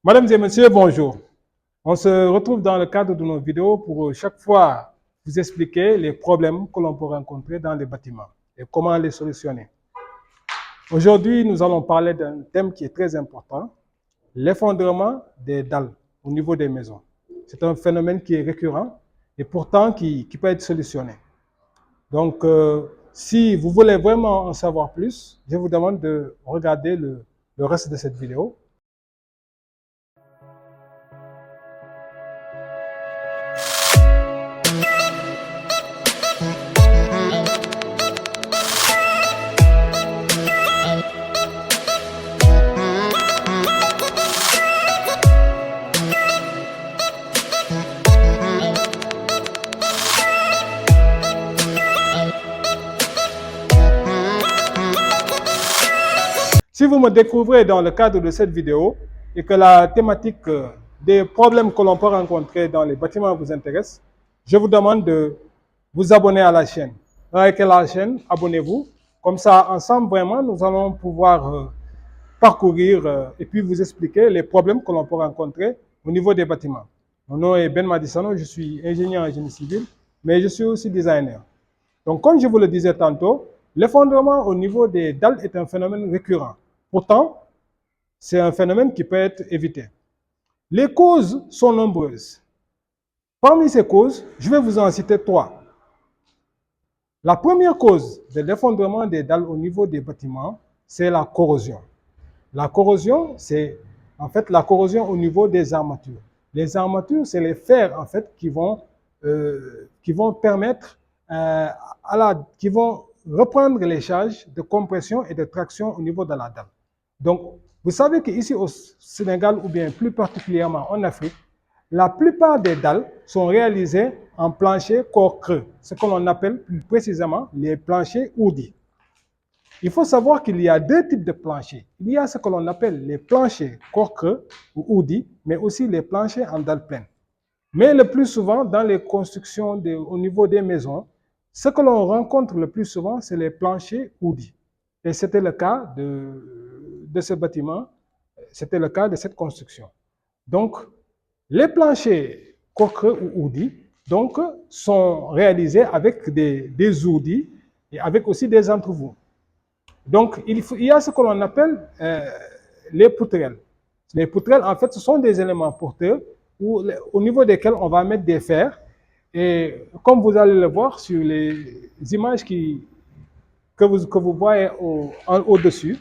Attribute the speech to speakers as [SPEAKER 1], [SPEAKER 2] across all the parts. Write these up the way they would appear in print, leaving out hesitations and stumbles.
[SPEAKER 1] Mesdames et messieurs, bonjour. On se retrouve dans le cadre de nos vidéos pour chaque fois vous expliquer les problèmes que l'on peut rencontrer dans les bâtiments et comment les solutionner. Aujourd'hui, nous allons parler d'un thème qui est très important, l'effondrement des dalles au niveau des maisons. C'est un phénomène qui est récurrent et pourtant qui peut être solutionné. Donc, si vous voulez vraiment en savoir plus, je vous demande de regarder le reste de cette vidéo. Si vous me découvrez dans le cadre de cette vidéo et que la thématique des problèmes que l'on peut rencontrer dans les bâtiments vous intéresse, je vous demande de vous abonner à la chaîne. Likez la chaîne, abonnez-vous. Comme ça, ensemble, vraiment, nous allons pouvoir parcourir et puis vous expliquer les problèmes que l'on peut rencontrer au niveau des bâtiments. Mon nom est Ben Madissano, je suis ingénieur en génie civil, mais je suis aussi designer. Donc, comme je vous le disais tantôt, l'effondrement au niveau des dalles est un phénomène récurrent. Pourtant, c'est un phénomène qui peut être évité. Les causes sont nombreuses. Parmi ces causes, je vais vous en citer trois. La première cause de l'effondrement des dalles au niveau des bâtiments, c'est la corrosion. La corrosion, c'est en fait la corrosion au niveau des armatures. Les armatures, c'est les fers en fait qui vont permettre qui vont reprendre les charges de compression et de traction au niveau de la dalle. Donc, vous savez qu'ici au Sénégal, ou bien plus particulièrement en Afrique, la plupart des dalles sont réalisées en plancher corps creux, ce que l'on appelle plus précisément les planchers oudis. Il faut savoir qu'il y a deux types de planchers. Il y a ce que l'on appelle les planchers corps creux ou oudis, mais aussi les planchers en dalle pleine. Mais le plus souvent, dans les constructions au niveau des maisons, ce que l'on rencontre le plus souvent, c'est les planchers oudis. Et c'était le cas de ce bâtiment, c'était le cas de cette construction. Donc, les planchers corps creux ou oudis donc, sont réalisés avec des oudis et avec aussi des entrevous. Donc, il y a ce que l'on appelle les poutrelles. Les poutrelles, en fait, ce sont des éléments porteurs au niveau desquels on va mettre des fers. Et comme vous allez le voir sur les images que vous voyez au-dessus,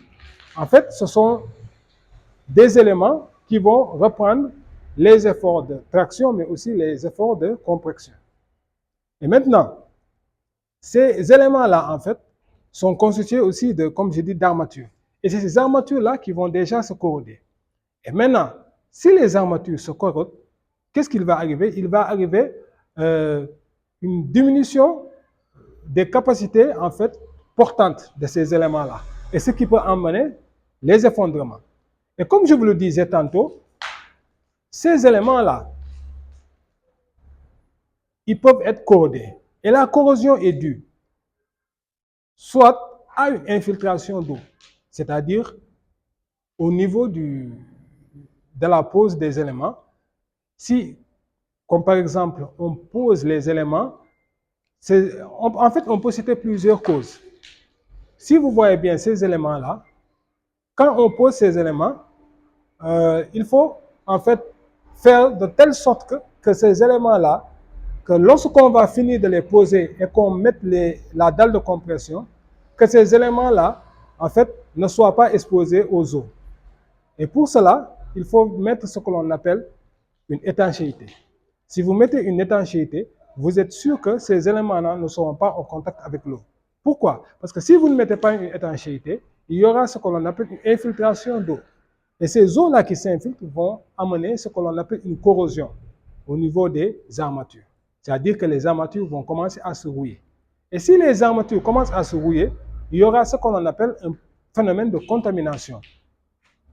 [SPEAKER 1] en fait, ce sont des éléments qui vont reprendre les efforts de traction, mais aussi les efforts de compression. Et maintenant, ces éléments-là, en fait, sont constitués aussi de, comme je dis, d'armatures. Et c'est ces armatures-là qui vont déjà se corroder. Et maintenant, si les armatures se corrodent, qu'est-ce qu'il va arriver? Il va arriver une diminution des capacités, en fait, portantes de ces éléments-là. Et ce qui peut emmener les effondrements. Et comme je vous le disais tantôt, ces éléments-là, ils peuvent être corrodés. Et la corrosion est due soit à une infiltration d'eau, c'est-à-dire au niveau de la pose des éléments. Si, comme par exemple, on pose les éléments, en fait, on peut citer plusieurs causes. Si vous voyez bien ces éléments-là, quand on pose ces éléments, il faut en fait faire de telle sorte que ces éléments-là, que lorsqu'on va finir de les poser et qu'on mette la dalle de compression, que ces éléments-là, en fait, ne soient pas exposés aux eaux. Et pour cela, il faut mettre ce que l'on appelle une étanchéité. Si vous mettez une étanchéité, vous êtes sûr que ces éléments-là ne seront pas en contact avec l'eau. Pourquoi? Parce que si vous ne mettez pas une étanchéité, il y aura ce que l'on appelle une infiltration d'eau. Et ces eaux-là qui s'infiltrent vont amener ce que l'on appelle une corrosion au niveau des armatures. C'est-à-dire que les armatures vont commencer à se rouiller. Et si les armatures commencent à se rouiller, il y aura ce qu'on appelle un phénomène de contamination.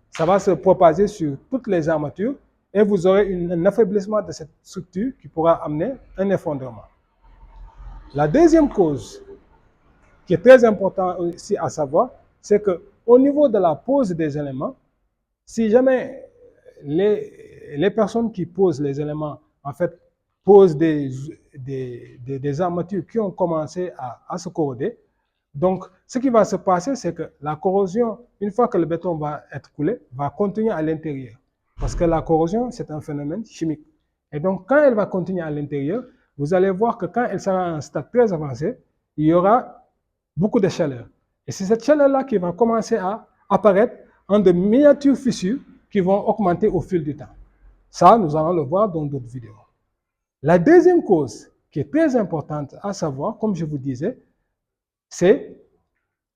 [SPEAKER 1] Ça va se propager sur toutes les armatures et vous aurez un affaiblissement de cette structure qui pourra amener un effondrement. La deuxième cause, qui est très importante aussi à savoir, c'est qu'au niveau de la pose des éléments, si jamais les personnes qui posent les éléments, en fait, posent des armatures qui ont commencé à se corroder. Donc, ce qui va se passer, c'est que la corrosion, une fois que le béton va être coulé, va continuer à l'intérieur. Parce que la corrosion, c'est un phénomène chimique. Et donc, quand elle va continuer à l'intérieur, vous allez voir que quand elle sera à un stade très avancé, il y aura beaucoup de chaleur. Et c'est cette chaleur-là qui va commencer à apparaître en de miniatures fissures qui vont augmenter au fil du temps. Ça, nous allons le voir dans d'autres vidéos. La deuxième cause qui est très importante à savoir, comme je vous disais, c'est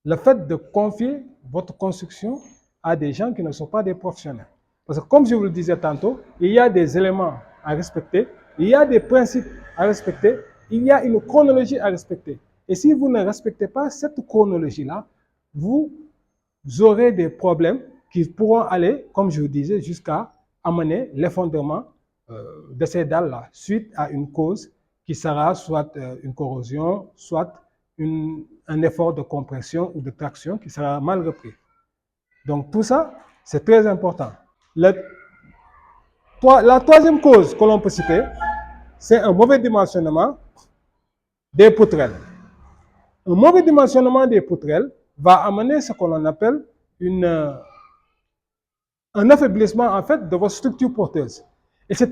[SPEAKER 1] le fait de confier votre construction à des gens qui ne sont pas des professionnels. Parce que comme je vous le disais tantôt, il y a des éléments à respecter, il y a des principes à respecter, il y a une chronologie à respecter. Et si vous ne respectez pas cette chronologie-là, vous aurez des problèmes qui pourront aller, comme je vous disais, jusqu'à amener l'effondrement de ces dalles-là, suite à une cause qui sera soit une corrosion, soit un effort de compression ou de traction qui sera mal repris. Donc tout ça, c'est très important. La troisième cause que l'on peut citer, c'est un mauvais dimensionnement des poutrelles. Un mauvais dimensionnement des poutrelles va amener ce que l'on appelle un affaiblissement en fait de votre structure porteuse. Et c'est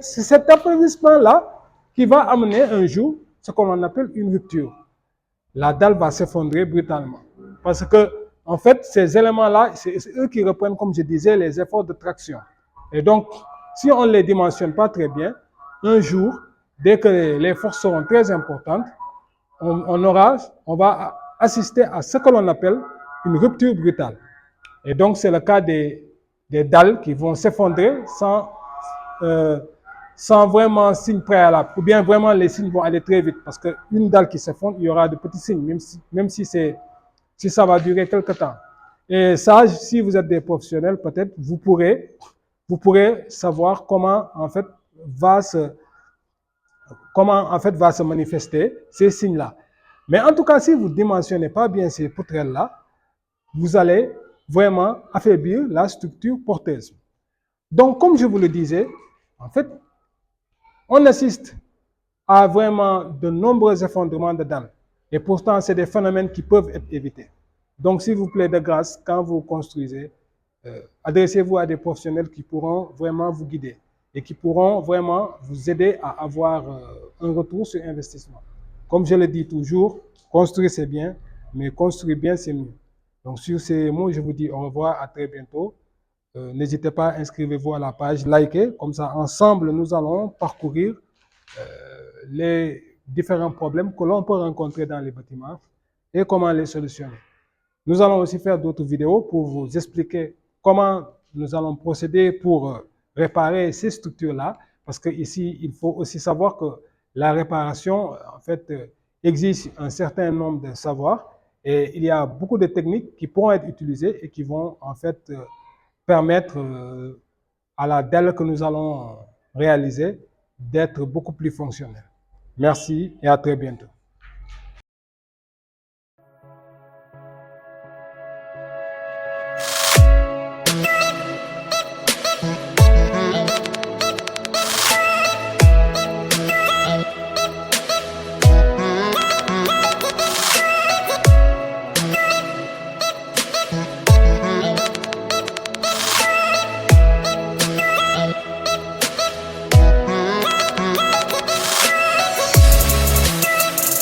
[SPEAKER 1] cet affaiblissement-là qui va amener un jour ce que l'on appelle une rupture. La dalle va s'effondrer brutalement. Parce que, en fait, ces éléments-là, c'est eux qui reprennent, comme je disais, les efforts de traction. Et donc, si on ne les dimensionne pas très bien, un jour, dès que les forces seront très importantes, on va assister à ce que l'on appelle une rupture brutale. Et donc, c'est le cas des dalles qui vont s'effondrer sans vraiment signe préalable. Ou bien vraiment les signes vont aller très vite. Parce qu'une dalle qui s'effondre, il y aura de petits signes, même si ça va durer quelque temps. Et ça, si vous êtes des professionnels, peut-être vous pourrez savoir comment en fait va se manifester ces signes-là. Mais en tout cas, si vous ne dimensionnez pas bien ces poutrelles-là, vous allez vraiment affaiblir la structure porteuse. Donc, comme je vous le disais, en fait, on assiste à vraiment de nombreux effondrements de dalles. Et pourtant, c'est des phénomènes qui peuvent être évités. Donc, s'il vous plaît, de grâce, quand vous construisez, adressez-vous à des professionnels qui pourront vraiment vous guider et qui pourront vraiment vous aider à avoir un retour sur investissement. Comme je le dis toujours, construire c'est bien, mais construire bien c'est mieux. Donc, sur ces mots, je vous dis au revoir, à très bientôt. N'hésitez pas, inscrivez-vous à la page, likez, comme ça, ensemble, nous allons parcourir les différents problèmes que l'on peut rencontrer dans les bâtiments et comment les solutionner. Nous allons aussi faire d'autres vidéos pour vous expliquer comment nous allons procéder pour réparer ces structures-là, parce qu'ici, il faut aussi savoir que la réparation, en fait, exige un certain nombre de savoirs et il y a beaucoup de techniques qui pourront être utilisées et qui vont, en fait, permettre à la dalle que nous allons réaliser d'être beaucoup plus fonctionnelle. Merci et à très bientôt.